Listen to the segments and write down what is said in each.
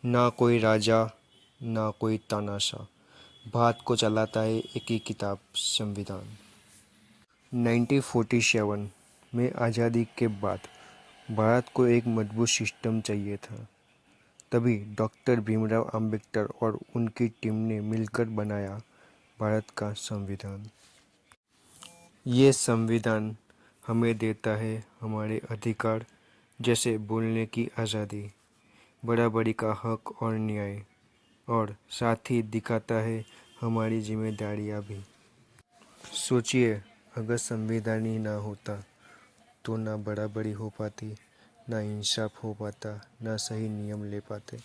ना कोई राजा, ना कोई तानाशाह। भारत को चलाता है एक ही किताब, संविधान। 1947 में आज़ादी के बाद भारत को एक मजबूत सिस्टम चाहिए था। तभी डॉक्टर भीमराव अंबेडकर और उनकी टीम ने मिलकर बनाया भारत का संविधान। ये संविधान हमें देता है हमारे अधिकार, जैसे बोलने की आज़ादी, बराबरी का हक और न्याय, और साथ ही दिखाता है हमारी जिम्मेदारियां भी। सोचिए, अगर संविधान ही ना होता तो ना बराबरी हो पाती, ना इंसाफ हो पाता, ना सही नियम ले पाते।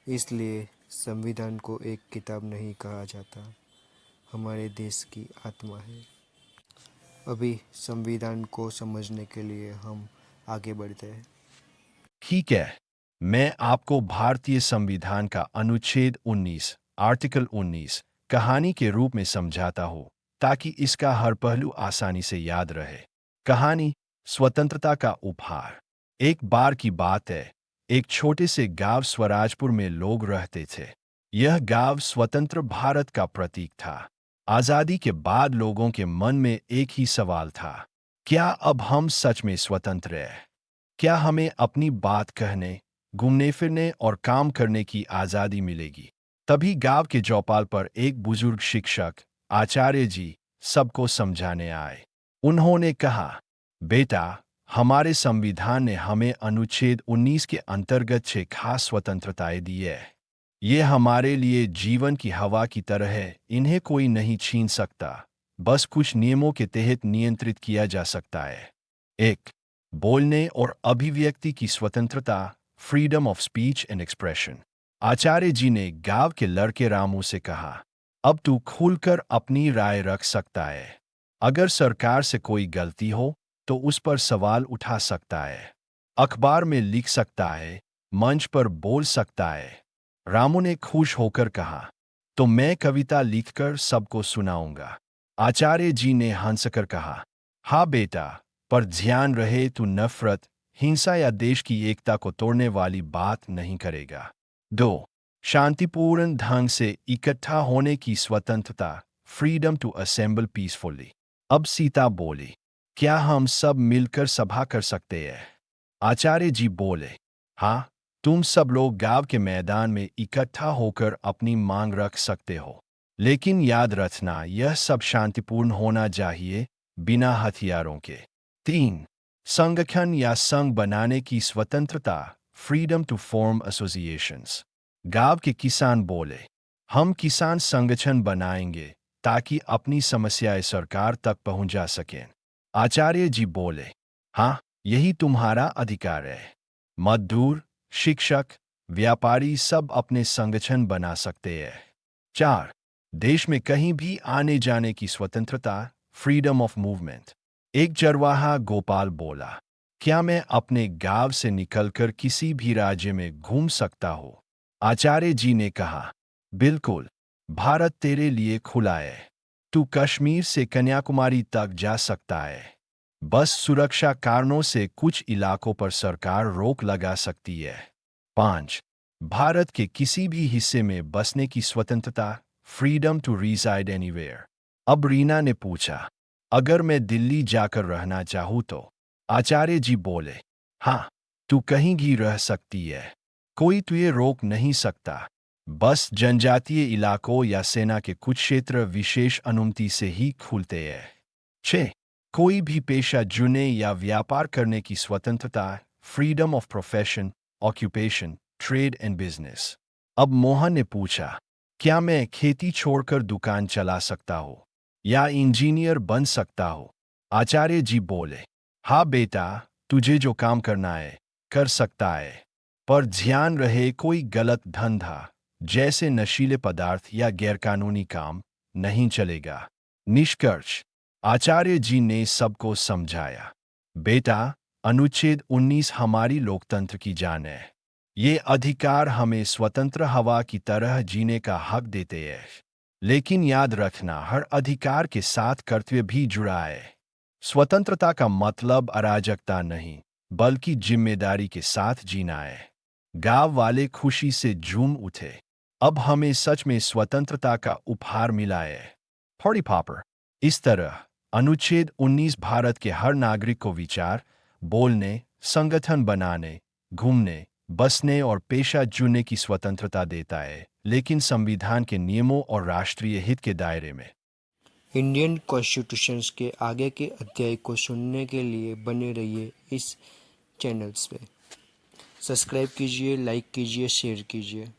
इसलिए संविधान को एक किताब नहीं कहा जाता, हमारे देश की आत्मा है। अभी संविधान को समझने के लिए हम आगे बढ़ते हैं। ठीक है, मैं आपको भारतीय संविधान का अनुच्छेद 19, आर्टिकल 19 कहानी के रूप में समझाता हूँ, ताकि इसका हर पहलू आसानी से याद रहे। कहानी: स्वतंत्रता का उपहार। एक बार की बात है, एक छोटे से गांव स्वराजपुर में लोग रहते थे। यह गांव स्वतंत्र भारत का प्रतीक था। आज़ादी के बाद लोगों के मन में एक ही सवाल था: क्या अब हम सच में स्वतंत्र हैं? क्या हमें अपनी बात कहने, घूमने फिरने और काम करने की आज़ादी मिलेगी? तभी गांव के चौपाल पर एक बुजुर्ग शिक्षक, आचार्य जी, सबको समझाने आए। उन्होंने कहा, बेटा, हमारे संविधान ने हमें अनुच्छेद 19 के अंतर्गत 6 खास स्वतंत्रताएं दी है। ये हमारे लिए जीवन की हवा की तरह है, इन्हें कोई नहीं छीन सकता, बस कुछ नियमों के तहत नियंत्रित किया जा सकता है। एक, बोलने और अभिव्यक्ति की स्वतंत्रता, freedom of speech and expression. Acharya ji ने गांव के लड़के रामू से कहा, अब तू खुलकर अपनी राय रख सकता है। अगर सरकार से कोई गलती हो तो उस पर सवाल उठा सकता है। अखबार में लिख सकता है, मंच पर बोल सकता है। रामू ने खुश होकर कहा, तो मैं कविता लिखकर सबको सुनाऊंगा। आचार्य जी ने हंसकर कहा, हाँ बेटा, पर ध्यान रहे तू नफरत, हिंसा या देश की एकता को तोड़ने वाली बात नहीं करेगा। 2, शांतिपूर्ण ढंग से इकट्ठा होने की स्वतंत्रता, फ्रीडम टू असेंबल पीसफुली। अब सीता बोली, क्या हम सब मिलकर सभा कर सकते हैं? आचार्य जी बोले, हाँ, तुम सब लोग गांव के मैदान में इकट्ठा होकर अपनी मांग रख सकते हो, लेकिन याद रखना यह सब शांतिपूर्ण होना चाहिए, बिना हथियारों के। 3, संगठन या संघ बनाने की स्वतंत्रता, फ्रीडम टू फॉर्म एसोसिएशंस। गांव के किसान बोले, हम किसान संगठन बनाएंगे ताकि अपनी समस्याएं सरकार तक पहुंचा सकें। आचार्य जी बोले, हाँ, यही तुम्हारा अधिकार है। मजदूर, शिक्षक, व्यापारी सब अपने संगठन बना सकते हैं। 4, देश में कहीं भी आने जाने की स्वतंत्रता, फ्रीडम ऑफ मूवमेंट। एक चरवाहा गोपाल बोला, क्या मैं अपने गांव से निकलकर किसी भी राज्य में घूम सकता हूँ? आचार्य जी ने कहा, बिल्कुल, भारत तेरे लिए खुला है। तू कश्मीर से कन्याकुमारी तक जा सकता है। बस सुरक्षा कारणों से कुछ इलाकों पर सरकार रोक लगा सकती है। 5, भारत के किसी भी हिस्से में बसने की स्वतंत्रता, फ्रीडम टू रिसाइड एनीवेयर। अब रीना ने पूछा, अगर मैं दिल्ली जाकर रहना चाहूँ तो? आचार्य जी बोले, हाँ, तू कहीं भी रह सकती है, कोई तुझे रोक नहीं सकता। बस जनजातीय इलाकों या सेना के कुछ क्षेत्र विशेष अनुमति से ही खुलते हैं। 6, कोई भी पेशा चुनने या व्यापार करने की स्वतंत्रता, freedom of profession, occupation, trade and business. अब मोहन ने पूछा, क्या मैं खेती छोड़कर दुकान चला सकता हूँ या इंजीनियर बन सकता हूँ? आचार्य जी बोले, हाँ बेटा, तुझे जो काम करना है कर सकता है, पर ध्यान रहे कोई गलत धंधा जैसे नशीले पदार्थ या गैरकानूनी काम नहीं चलेगा। निष्कर्ष: आचार्य जी ने सबको समझाया, बेटा, अनुच्छेद 19 हमारी लोकतंत्र की जान है। ये अधिकार हमें स्वतंत्र हवा की तरह जीने का हक देते हैं। लेकिन याद रखना, हर अधिकार के साथ कर्तव्य भी जुड़ा है। स्वतंत्रता का मतलब अराजकता नहीं, बल्कि जिम्मेदारी के साथ जीना है। गांव वाले खुशी से झूम उठे। अब हमें सच में स्वतंत्रता का उपहार मिला है। Party popper. इस तरह अनुच्छेद 19 भारत के हर नागरिक को विचार, बोलने, संगठन बनाने, घूमने, बसने और पेशा चुनने की स्वतंत्रता देता है, लेकिन संविधान के नियमों और राष्ट्रीय हित के दायरे में। इंडियन कॉन्स्टिट्यूशंस के आगे के अध्याय को सुनने के लिए बने रहिए इस चैनल्स पे। सब्सक्राइब कीजिए, लाइक कीजिए, शेयर कीजिए।